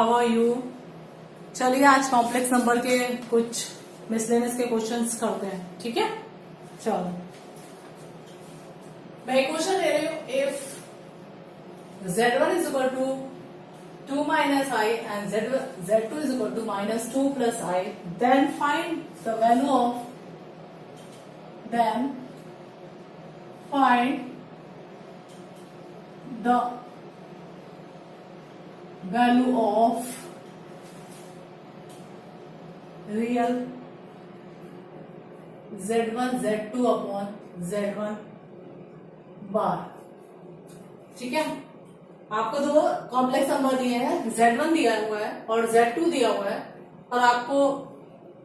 How are you. चलिए आज complex number के कुछ मिसलेनियस के क्वेश्चंस करते हैं, ठीक है। चलो मैं क्वेश्चन ले रही हूँ, if z1 is equal to 2 minus I and z2 is equal to minus 2 plus I, then find the value of real z1 z2 upon z1 बार। ठीक है, आपको दो कॉम्प्लेक्स नंबर दिए हैं, z1 दिया हुआ है और z2 दिया हुआ है, और आपको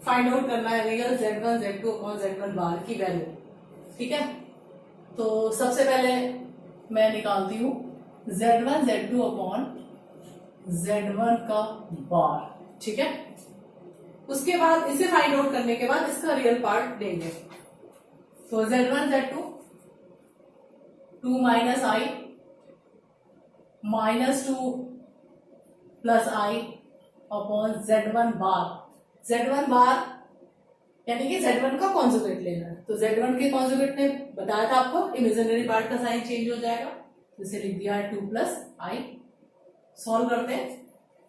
फाइंड आउट करना है real z1 z2 upon z1 बार की वैल्यू। ठीक है, तो सबसे पहले मैं निकालती हूं z1 z2 अपॉन z1 का बार। ठीक है, उसके बाद इसे फाइंड आउट करने के बाद इसका रियल पार्ट लेंगे। तो z1 z2 2 minus I minus 2 plus I upon z1 bar. z1 बार यानी कि z1 का कॉन्जुगेट लेना है। तो z1 के कॉन्जुगेट ने बताया था आपको इमेजिनरी पार्ट का साइन चेंज हो जाएगा, तो इसे लिख दिया 2 प्लस I। सॉल्व करते हैं,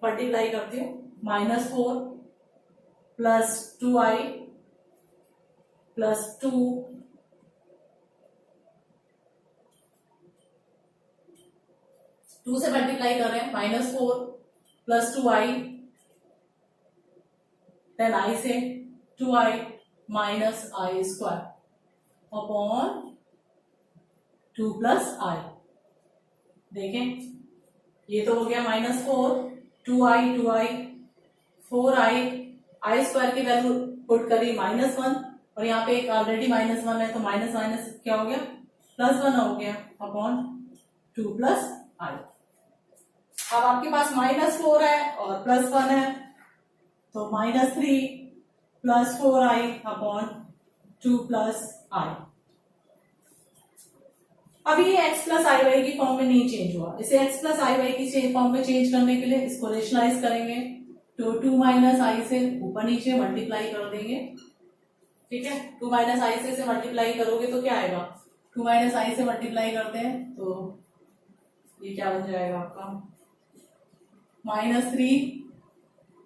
मल्टीप्लाई करती हूँ, माइनस 4 प्लस 2I प्लस 2 2 से मल्टीप्लाई कर रहे हैं, minus 4 plus 2I, then I से 2I minus I square upon 2 plus I। देखें ये तो हो गया minus 4, 2I 4I, I square की वैल्यू पुट करी माइनस 1, और यहाँ पे एक ऑलरेडी माइनस 1 है, तो माइनस माइनस क्या हो गया, प्लस 1 हो गया अपॉन 2 प्लस I। अब आपके पास माइनस 4 है और प्लस 1 है, तो minus 3 plus 4I upon 2 plus I। अभी ये x प्लस आई वाई की फॉर्म में नहीं चेंज हुआ, इसे x प्लस आई वाई की फॉर्म में चेंज करने के लिए इसको रेशनलाइज करेंगे, तो 2 माइनस आई से ऊपर नीचे मल्टीप्लाई कर देंगे। ठीक है, 2 माइनस आई से मल्टीप्लाई करोगे तो क्या आएगा, 2 माइनस आई से मल्टीप्लाई करते हैं तो ये क्या बन जाएगा आपका, minus 3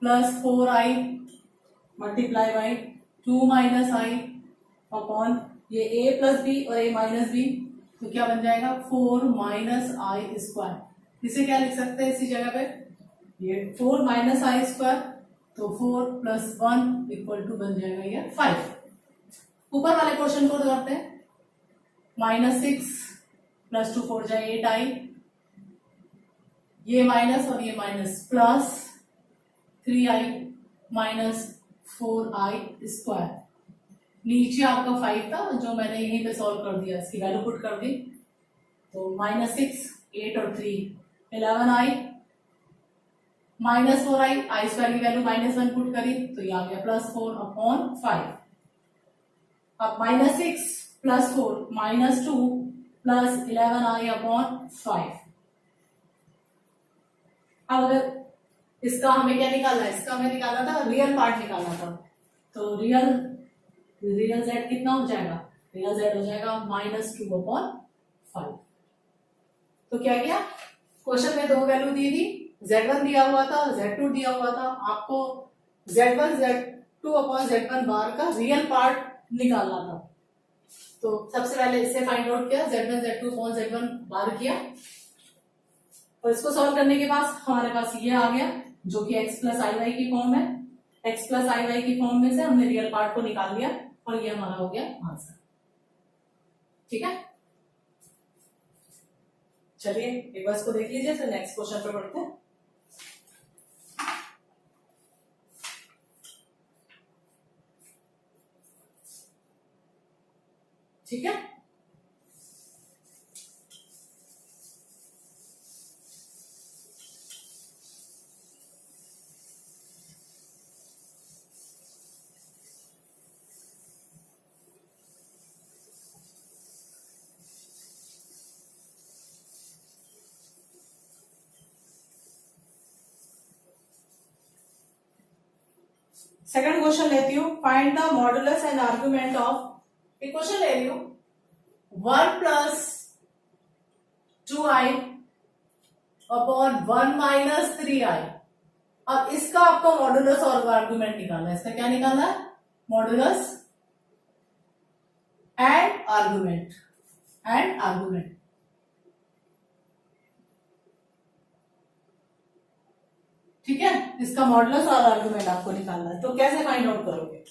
plus 4I multiply by 2 minus I upon ये a प्लस बी और a माइनस बी, तो क्या बन जाएगा 4 माइनस आई स्क्वायर। इसे क्या लिख सकते हैं इसी जगह पे, ये 4 माइनस आई स्क्वायर, तो 4 प्लस 1 इक्वल टू बन जाएगा ये 5। ऊपर वाले क्वेश्चन को करते हैं, माइनस 6 प्लस 2 4 जाए 8I, ये माइनस और ये minus plus 3I minus 4I square. नीचे आपका 5 था जो मैंने यहीं पे सॉल्व कर दिया, इसकी वैल्यू पुट कर दी, तो माइनस 6 8 और 3 11I माइनस 4I, आई स्क्वायर की वैल्यू माइनस 1 पुट करी तो ये आ गया प्लस 4 अपॉन 5। अब minus 6 plus 4 minus 2 plus 11I upon 5। अब अगर इसका हमें क्या निकालना है, इसका हमें निकालना था रियल पार्ट निकालना था, तो रियल z कितना हो जाएगा, रियल z हो जाएगा माइनस 2 अपॉन 5। तो क्या किया, क्वेश्चन में दो वैल्यू दी थी, z1 दिया हुआ था, z2 दिया हुआ था, आपको z1 z2 अपॉन z1 बार का रियल पार्ट निकालना था। तो सबसे पहले इससे फाइंड आउट किया, z1 z2 अपॉन z1 बार किया, और इसको सॉल्व करने के बाद हमारे पास ये आ गया जो कि x प्लस आई वाई की फॉर्म है। x प्लस आई वाई की फॉर्म में से हमने रियल पार्ट को निकाल लिया और ये हमारा हो गया आंसर। ठीक है, चलिए एक बार इसको देख लीजिए, फिर नेक्स्ट क्वेश्चन पे बढ़ते हैं। ठीक है, सेकंड क्वेश्चन लेती हूँ, find the modulus and argument of, एक क्वेश्चन ले रही हूँ 1 plus 2i upon 1 minus 3i। अब इसका आपको मॉडुलस और आर्गुमेंट निकालना है। इसका क्या निकालना है? Modulus and argument, and argument. ठीक है, इसका मॉडुलस और आर्गुमेंट आपको निकालना है। तो कैसे फाइंड आउट करोगे?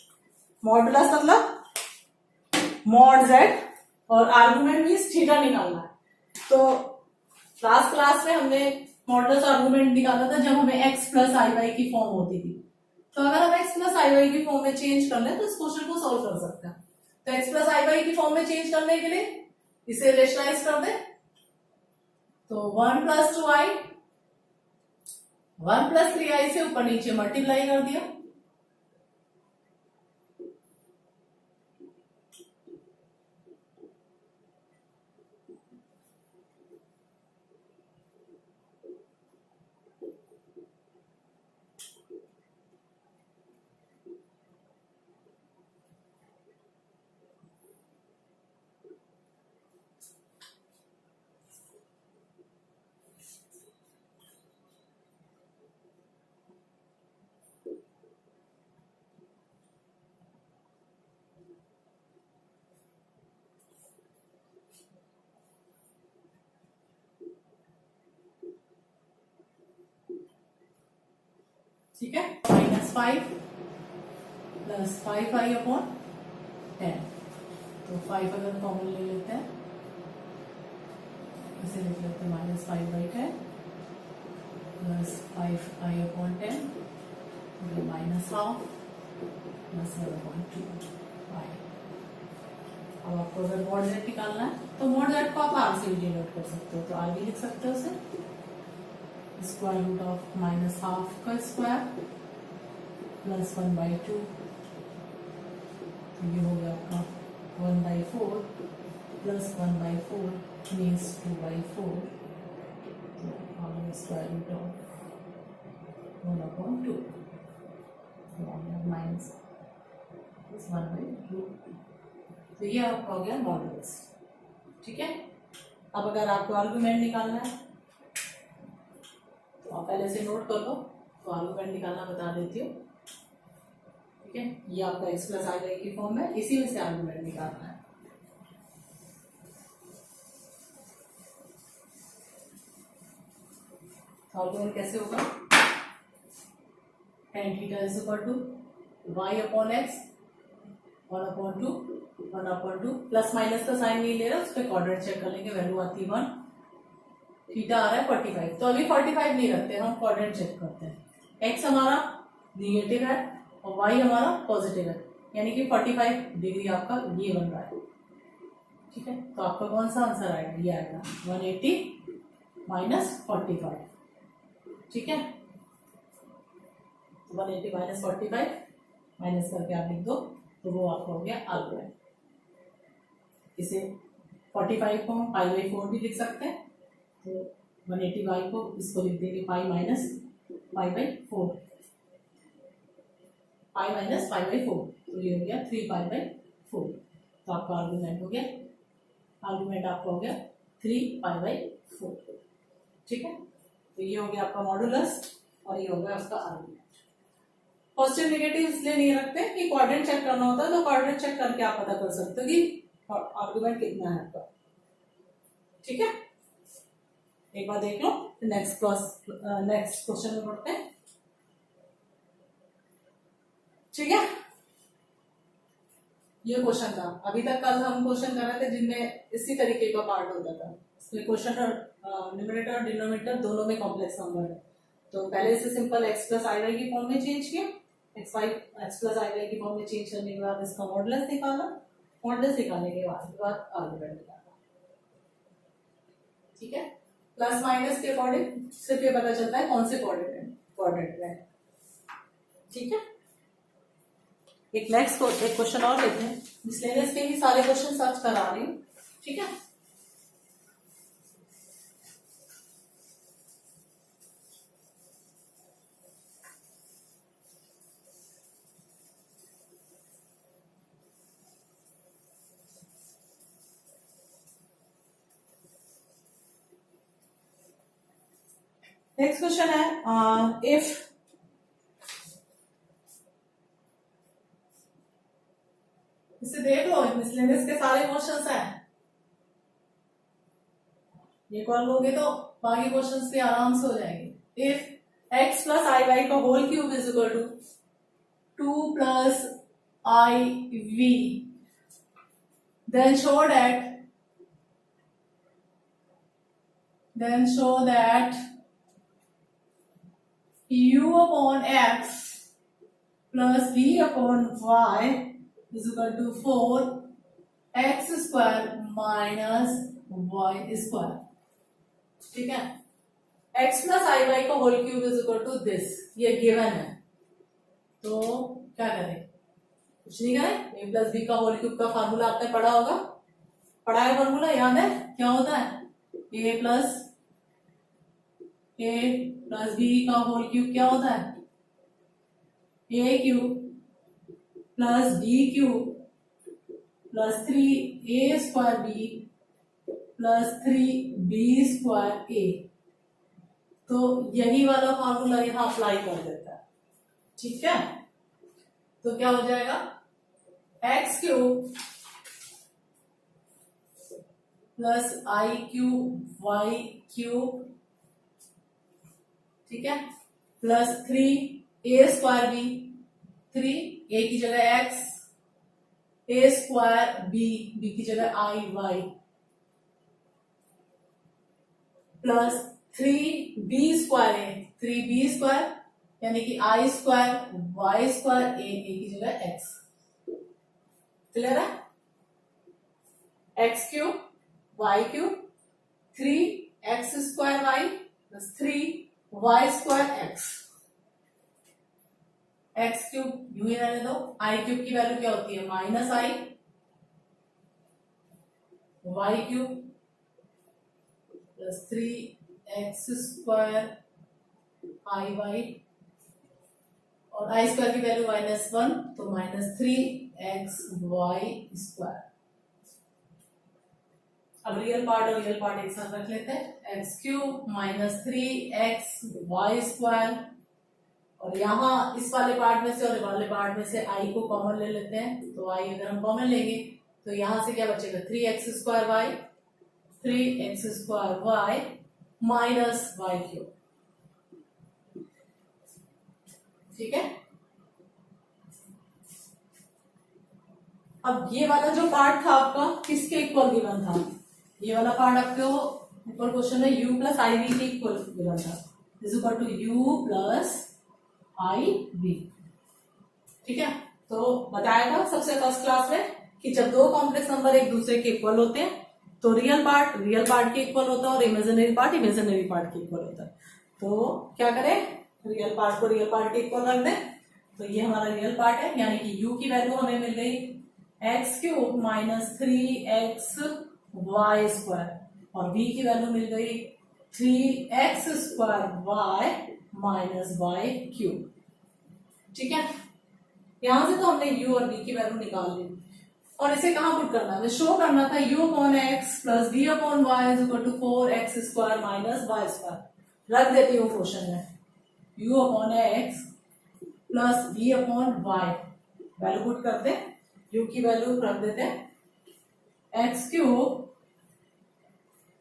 मॉडुलस मतलब मॉड जेड और आर्गुमेंट मींस थीटा निकालना है। तो लास्ट क्लास में हमने मॉडुलस आर्गुमेंट निकाला था जब हमें x प्लस आई वाई की फॉर्म होती थी। तो अगर हम x प्लस आई वाई की फॉर्म में चेंज कर लें तो इस क्वेश्चन को सॉल्व कर सकते हैं। तो x प्लस आई वाई की फॉर्म में चेंज करने के लिए इसे रेशनलाइज कर दे। तो 1 प्लस 2i 1 प्लस 3i से ऊपर नीचे मल्टीप्लाई कर दिया। ठीक है, -5 प्लस 5i अपॉन 10। तो 5 अगर कॉमन ले लेते हैं, इसे लिख लेते हैं -5/10 plus 5i upon 10 -12 plus 1/2i। अब आपको अगर मॉड जेड निकालना है तो मॉड जेड को आप आर से भी डिनोट कर सकते हो। तो आर भी लिख सकते हो उसे स्क्वायर रूट ऑफ -12 का स्क्वायर प्लस 1/2। तो ये हो गया आपका 1/4 प्लस 1/4 मीन्स 2/4। तो हम स्क्वायर रूट ऑफ 1/2 माइनस 1/2। तो ये आपका हो गया मॉडुलस। ठीक है, अब अगर आपको आर्गुमेंट निकालना है तो आप पहले से नोट कर लो। तो आर्गुमेंट निकालना बता देती हूँ। ठीक है, ये आपका x प्लस आई वाई की फॉर्म है, इसी में से आर्गुमेंट निकालना है। आर्गुमेंट कैसे होगा? tan theta is equal to y upon x 1/2 1/2 plus minus का साइन नहीं ले रहा, उस पर क्वाड्रेंट चेक कर लेंगे। वैल्यू आती 1, थीटा आ रहा है 45। तो अभी 45 नहीं रखते, हम क्वाड्रेंट चेक करते हैं। x हमारा निगेटिव है और y हमारा पॉजिटिव है, यानी कि 45 डिग्री आपका ये बन रहा है। ठीक है, तो आपका कौन सा आंसर आएगा? ये आएगा 180 माइनस 45। ठीक है, 180 माइनस 45 माइनस करके आप लिख दो, तो वो आपका हो गया आर्गुमेंट। इसे 45 को हम π/4 भी लिख सकते हैं। तो 180y को इसको लिख देंगे पाई माइनस π/4, पाई माइनस π/4। तो ये हो गया 3π/4। तो आपका आर्गुमेंट हो गया, आर्गुमेंट आपका हो गया 3π/4। ठीक है, तो ये हो गया आपका मॉडुलस और ये हो गया आपका आर्गुमेंट। पॉजिटिव नेगेटिव इसलिए नहीं रखते कि क्वाड्रेंट चेक करना होता है, तो क्वाड्रेंट चेक करके आप पता कर सकते हो कि आर्गुमेंट कितना है आपका। ठीक है, एक बार देख लो। नेक्स्ट क्वेश्चन में पढ़ते हैं। ठीक है, ये क्वेश्चन था। अभी तक कल हम क्वेश्चन कर रहे थे जिनमें इसी तरीके का पार्ट होता था। इसमें क्वेश्चन और न्यूमरेटर और डिनोमिनेटर दोनों में कॉम्प्लेक्स नंबर है। तो पहले से simple x plus i Y की फॉर्म में चेंज किया, x प्लस आई वाई की फॉर्म में चेंज करने के बाद इसका मॉडुलस निकाला, मॉडुलस निकालने के बाद आर्गुमेंट निकाला। ठीक है, प्लस माइनस के अकॉर्डिंग सिर्फ ये पता चलता है कौन से क्वाड्रेंट में। ठीक है, एक क्वेश्चन और लेते हैं। मिसलेनियस के ही सारे क्वेश्चन सर्च करा रही हूँ। ठीक है, नेक्स्ट क्वेश्चन है इफ इसे देख लो, मिसलेनियस के सारे क्वेश्चंस हैं, ये कर लोगे तो बाकी क्वेश्चंस भी आराम से हो जाएंगे। If x plus i y का whole cube is equal to 2 plus i v, then show that u upon x plus v upon y is equal to 4x square minus y square। ठीक है, x plus i y का whole cube is equal to this, ये given है, तो क्या करें? कुछ नहीं करें, a प्लस बी का होल क्यूब का फार्मूला आपने पढ़ा होगा, पढ़ा है फार्मूला, याद है क्या होता है? a प्लस बी का होल क्यूब क्या होता है? a cube plus b cube plus 3a square b plus 3b square a। तो यही वाला फार्मूला यहां अप्लाई कर देता है। ठीक है, तो क्या हो जाएगा? एक्स क्यूब प्लस आई क्यूब वाई क्यूब, ठीक है, plus 3a square B, 3a की जगह x, a स्क्वायर b की जगह i y, plus 3b square a, 3b square यानी कि i square y square a की जगह x। क्लियर है? X cube y cube 3x square y plus 3y square x. X cube यूं ही रहने दो, आई क्यूब की वैल्यू क्या होती है? Minus i, y cube plus 3x square i y, और आई स्क्वायर की वैल्यू -1, तो -3xy स्क्वायर। अब रियल पार्ट और रियल पार्ट एक साथ रख लेते हैं, x cube minus 3xy square, और यहाँ इस वाले पार्ट में से और वाले पार्ट में से आई को कॉमन ले लेते हैं, तो आई अगर हम कॉमन लेंगे तो यहां से क्या बचेगा? 3x square y, 3x square y minus y cube. ठीक है, अब ये वाला जो पार्ट था आपका किसके इक्वल गिवन था? ये वाला पार्ट आपको ऊपर क्वेश्चन में u प्लस आई वी के इक्वल गिवन था, is equal to u plus i v. ठीक है, तो बताया था सबसे फर्स्ट क्लास में कि जब दो कॉम्प्लेक्स नंबर एक दूसरे के इक्वल होते हैं तो रियल पार्ट के इक्वल होता है और इमेजिनरी पार्ट के इक्वल होता है। तो क्या करें? रियल पार्ट को रियल पार्ट के इक्वल रख दें, तो ये हमारा रियल पार्ट है, यानी कि u की वैल्यू हमें मिल गई x cube minus 3xy square, और v की वैल्यू मिल गई 3x square y minus y cube. ठीक है, यहां से तो हमने u और v की वैल्यू निकाल ली, और इसे कहां पुट करना है? शो करना था u upon x plus v upon y is equal to 4x square minus y square. रख देती हूँ क्वेश्चन में, u upon x plus v upon y, value put करते, u की वैल्यू रख देते हैं x cube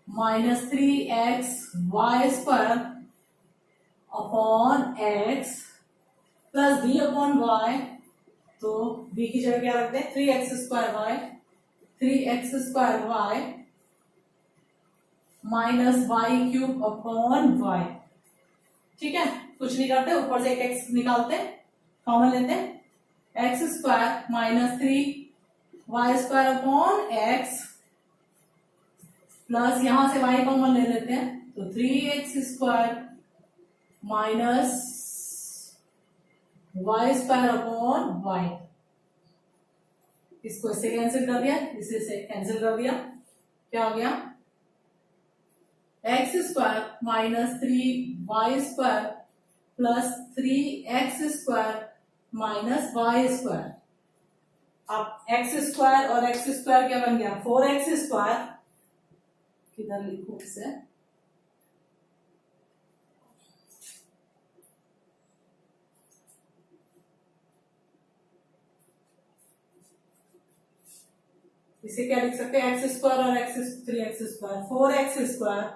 minus 3xy square upon x plus v upon y, तो v की जगह क्या रखते हैं? 3x square y minus y cube upon y. ठीक है, कुछ नहीं करते, ऊपर से एक x निकालते हैं, कॉमन लेते हैं, x square minus 3y square upon x plus यहां से y कॉमन ले लेते हैं, तो 3x square minus y square upon y. इसको इससे कैंसिल कर दिया, इसे से कैंसिल कर दिया, क्या हो गया? X square minus 3y square plus 3x square minus y square. अब एक्स स्क्वायर और एक्स स्क्वायर क्या बन गया? 4x स्क्वायर, किधर लिखूं इसे? इसे क्या लिख सकते हैं, एक्स स्क्वायर और x 3x square, 4x square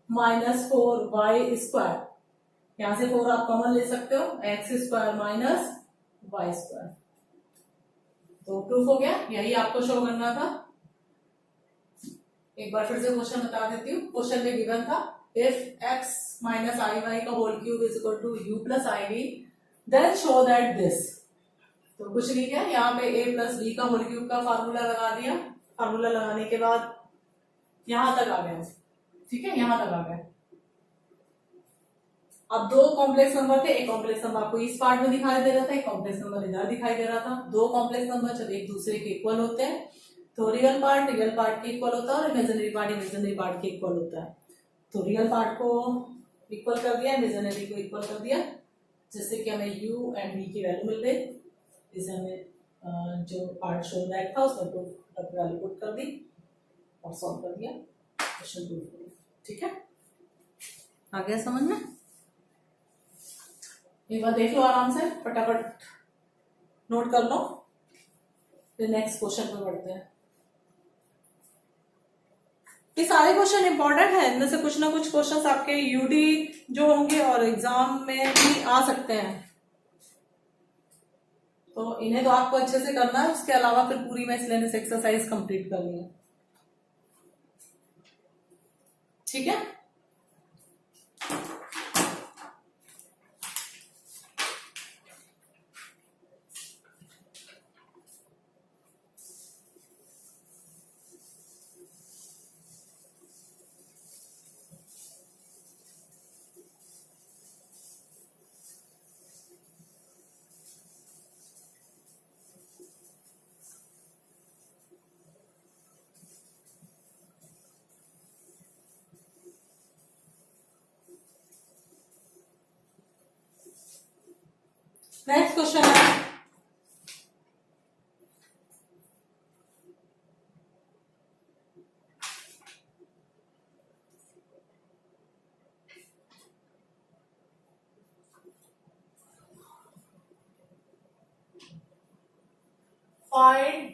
minus 4y square, यहां से 4 आप कॉमन ले सकते हो, x square minus y square. तो प्रूफ हो गया, यही आपको शो करना था। एक बार फिर से क्वेश्चन बता देती हूँ। क्वेश्चन में गिवन था if x minus i y का whole cube is equal to u plus i v then show that this. तो कुछ नहीं किया, यहाँ पे a प्लस बी का होल क्यूब का फार्मूला लगा दिया। फार्मूला लगाने के बाद यहां तक आ गया, ठीक है, यहां तक आ गया। अब दो कॉम्प्लेक्स नंबर थे, एक कॉम्प्लेक्स नंबर आपको इस पार्ट में दिखाई दे रहा था, एक कॉम्प्लेक्स नंबर इधर दिखाई दे रहा था। दो कॉम्प्लेक्स नंबर जब एक दूसरे के इक्वल होते हैं तो रियल पार्ट के इक्वल होता है और इमेजिनरी पार्ट के इक्वल होता है। तो रियल पार्ट को इक्वल कर दिया, इमेजिनरी को इक्वल कर दिया, जिससे कि हमें u एंड v की वैल्यू मिल गई। इसे हमें जो पार्ट शो दैट था उसमें वैल्यू पुट कर दी और सॉल्व कर दिया, क्वेश्चन प्रूफ कर दिया। ठीक है, आ गया समझ में? एक बार देख लो आराम से, फटाफट नोट कर लो, फिर नेक्स्ट क्वेश्चन पे बढ़ते हैं। ये सारे क्वेश्चन इंपॉर्टेंट है, इनमें से कुछ ना कुछ क्वेश्चंस आपके यूडी जो होंगे और एग्जाम में भी आ सकते हैं, तो इन्हें तो आपको अच्छे से करना है। उसके अलावा फिर पूरी मैथ्स लेने से एक्सरसाइज कंप्लीट करनी है, ठीक है। नेक्स्ट क्वेश्चन है फाइंड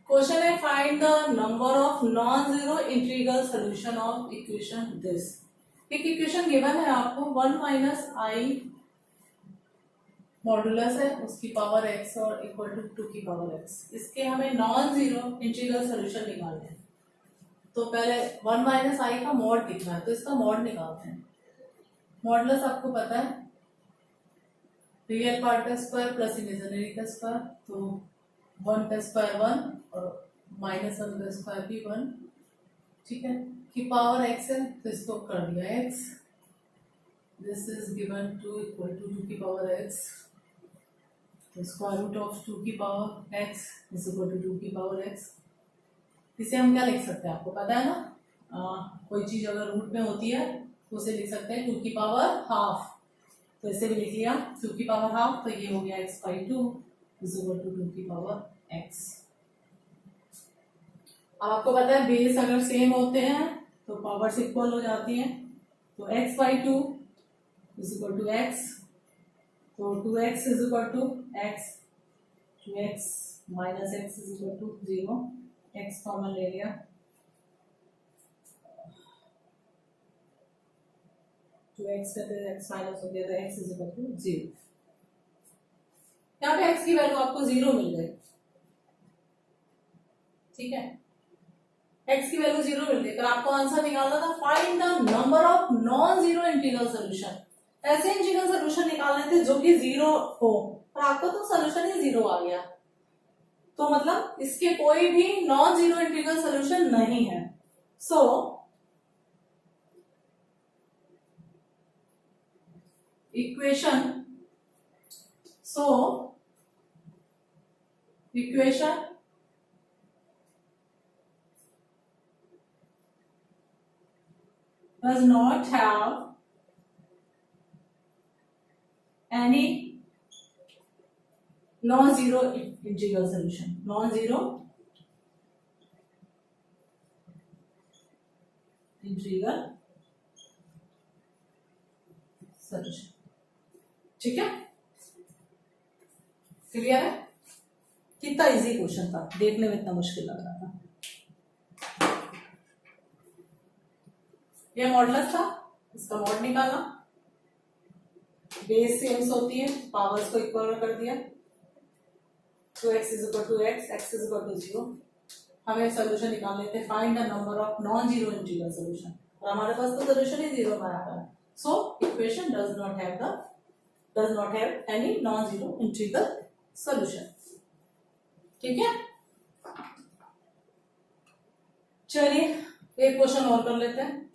क्वेश्चन है find the number of non zero integral solution of equation this. एक इक्वेशन गिवन है आपको 1 माइनस आई मॉडुलस है उसकी पावर x और इक्वल टू 2 की पावर x। इसके हमें नॉन जीरो इंटीग्रल सोल्यूशन निकालना है। तो पहले 1 माइनस आई का मॉड दिखना है, तो इसका मॉड निकालते हैं। मॉडुलस आपको पता है रियल पार्ट का स्क्वायर प्लस इमेजिनरी का स्क्वायर, तो 1 का स्क्वायर 1 और -1 का स्क्वायर भी 1, ठीक है। की पावर x है तो इसको कर दिया x, this is given to equal to 2 की पावर x, तो स्क्वायर रूट ऑफ 2 की power x is equal to 2 की पावर x। इसे हम क्या लिख सकते हैं आपको पता है ना, कोई चीज अगर रूट में होती है तो उसे लिख सकते हैं 2 की पावर हाफ, तो इसे भी लिख लिया 2 की पावर हाफ, तो ये हो गया x/2 इज इक्वल टू 2 की पावर x। अब आपको पता है बेस अगर सेम होते हैं तो पावर्स इक्वल हो जाती हैं, तो x/2 is equal to x, तो 2x is equal to x, 2x minus x is equal to 0, x common ले लिया, 2x का x माइनस हो गया तो x इज इक्वल टू 0। यहाँ पे x की वैल्यू आपको 0 मिल गई, ठीक है, x की वैल्यू 0 मिल गई। पर आपको आंसर निकालना था find the number of non zero integral solution. ऐसे इंटीग्रल सोल्यूशन निकालने थे जो कि जीरो हो, पर आपका तो सोल्यूशन ही जीरो आ गया, तो मतलब इसके कोई भी नॉन जीरो इंटीग्रल सोल्यूशन नहीं है। So equation does not have any non-zero integral solution. Non-zero integral solution. ठीक है, क्लियर है? कितना इजी क्वेश्चन था, देखने में इतना मुश्किल लग रहा था। ये मॉडुलस था, इसका मॉड निकाला, बेस सेम्स होती है, पावर्स को इक्वल कर दिया, 2x is equal to x, x is equal to 0। हमें सोल्यूशन निकालने थे, find the number of non zero integral solution, और हमारे पास तो सोल्यूशन ही जीरो में आता है। So equation does not have any non zero integral solution. ठीक है, चलिए एक क्वेश्चन और कर लेते हैं।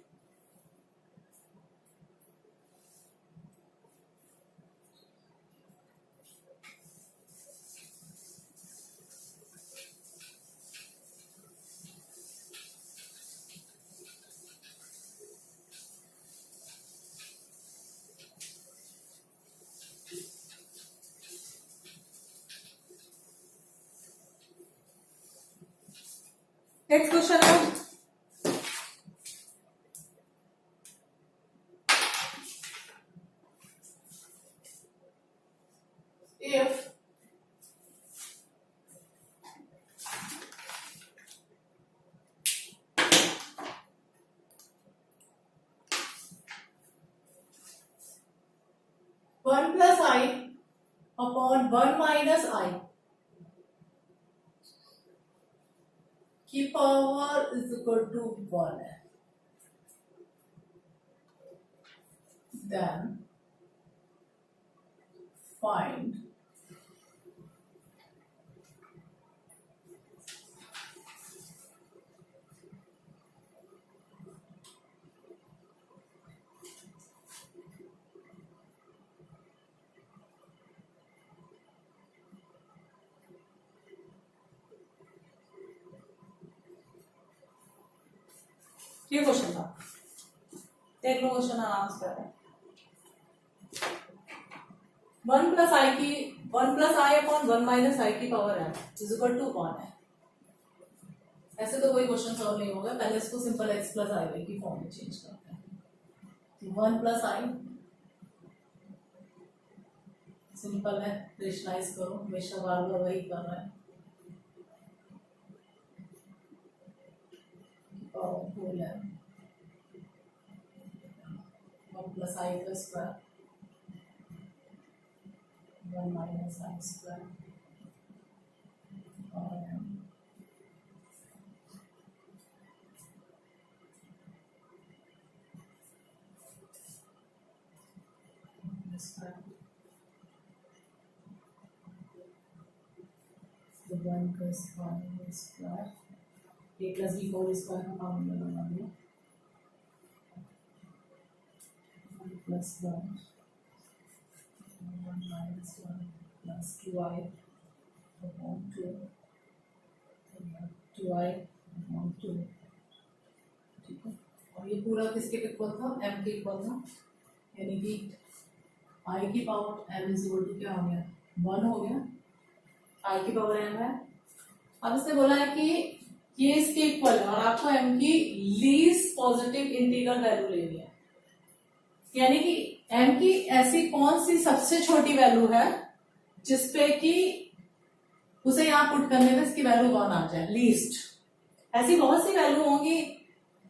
नेक्स्ट क्वेश्चन है, if 1 plus I upon 1 minus I की पावर इज इक्वल टू 1 है, then find ये क्वेश्चन था, देख लो क्वेश्चन आराम से है। 1 प्लस आई अपॉन 1 माइनस आई की पावर है इज इक्वल टू 1 है। ऐसे तो कोई क्वेश्चन सॉल्व नहीं होगा, पहले इसको simple x plus i Y की फॉर्म में चेंज करते हैं। 1 प्लस आई सिंपल है, रेशनलाइज करो, हमेशा बार बार वही कर रहा है, होल है 1 प्लस आई का स्क्वायर 1 माइनस आई स्क्वायर और तो 1 का square a plus b whole square का फॉर्मूला बना दिया, 1 plus 1 minus 1 plus 2i upon 2 2i upon 2। ठीक है, और ये पूरा किसके इक्वल था, m के इक्वल था, यानी कि i की power m is equal to क्या हो गया, 1 हो गया, i की पावर m है। अब इसने बोला है कि ये इसके इक्वल है और आपको m की लीस्ट पॉजिटिव इंटीग्रल वैल्यू लेनी है, यानी कि m की ऐसी कौन सी सबसे छोटी वैल्यू है जिसपे कि उसे यहाँ पुट करने में इसकी वैल्यू 1 आ जाए, लीस्ट। ऐसी बहुत सी वैल्यू होंगी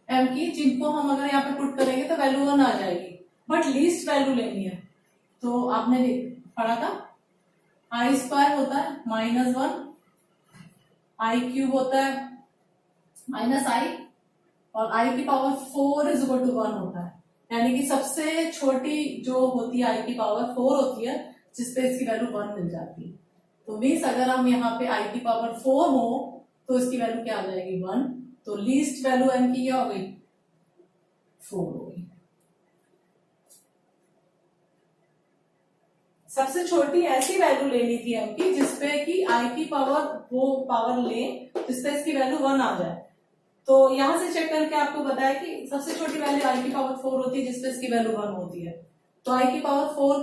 m की जिनको हम अगर यहाँ पे पुट करेंगे तो वैल्यू 1 आ जाएगी, बट लीस्ट वैल्यू लेनी है। तो आपने पढ़ा था आई स्क्वायर होता है -1, आई क्यूब होता है -i और i की पावर 4 इज इक्वल टू 1 होता है। यानी कि सबसे छोटी जो होती है आई की पावर 4 होती है, जिसपे इसकी वैल्यू 1 मिल जाती है। तो मीन्स अगर हम यहाँ पे आई की पावर 4 हो तो इसकी वैल्यू क्या आ जाएगी 1। तो लीस्ट वैल्यू एन की क्या हो गई 4 हो गई। सबसे छोटी ऐसी वैल्यू लेनी थी एम की जिसपे कि आई की पावर वो पावर ले जिसपे इसकी वैल्यू 1 आ जाए। तो यहां से चेक करके आपको बताया कि सबसे छोटी वैल्यू आई की पावर 4 होती है जिसपे इसकी वैल्यू 1 होती है। तो आई की पावर 4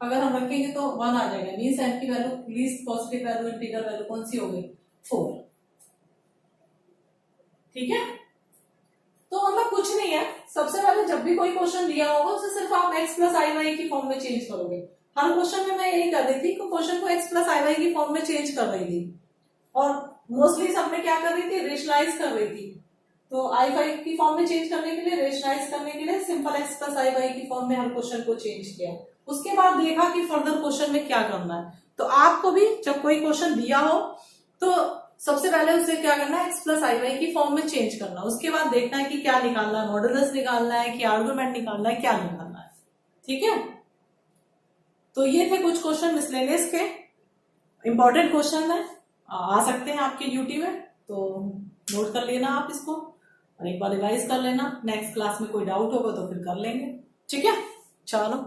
अगर हम रखेंगे तो 1 आ जाएगा, मीन्स एन की value least positive value integral value कौन सी हो गई 4। ठीक है, तो मतलब कुछ नहीं है। सबसे पहले जब भी कोई क्वेश्चन दिया होगा उसे सिर्फ आप x प्लस आई वाई की फॉर्म में चेंज करोगे। हर क्वेश्चन में मैं यही कर रही थी कि क्वेश्चन को x प्लस आई वाई की फॉर्म में चेंज कर रही थी, और मोस्टली सब में क्या कर रही थी रेशनलाइज कर रही थी। तो आई वाई की फॉर्म में चेंज करने के लिए, रेशनलाइज करने के लिए simple x plus i Y की फॉर्म में हर क्वेश्चन को चेंज किया। उसके बाद देखा कि फर्दर क्वेश्चन में क्या करना है। तो आपको भी जब कोई क्वेश्चन दिया हो तो सबसे पहले उसे क्या करना है x प्लस आई वाई की फॉर्म में चेंज करना। उसके बाद देखना है कि क्या निकालना है, मॉडुलस निकालना है कि आर्गुमेंट निकालना है, क्या निकालना है। ठीक है, तो ये थे कुछ क्वेश्चन मिसलेनियस के, इंपॉर्टेंट क्वेश्चन है, आ सकते हैं आपके ड्यूटी में, तो नोट कर लेना आप इसको और एक बार रिवाइज कर लेना। नेक्स्ट क्लास में कोई डाउट होगा तो फिर कर लेंगे। ठीक है, चलो।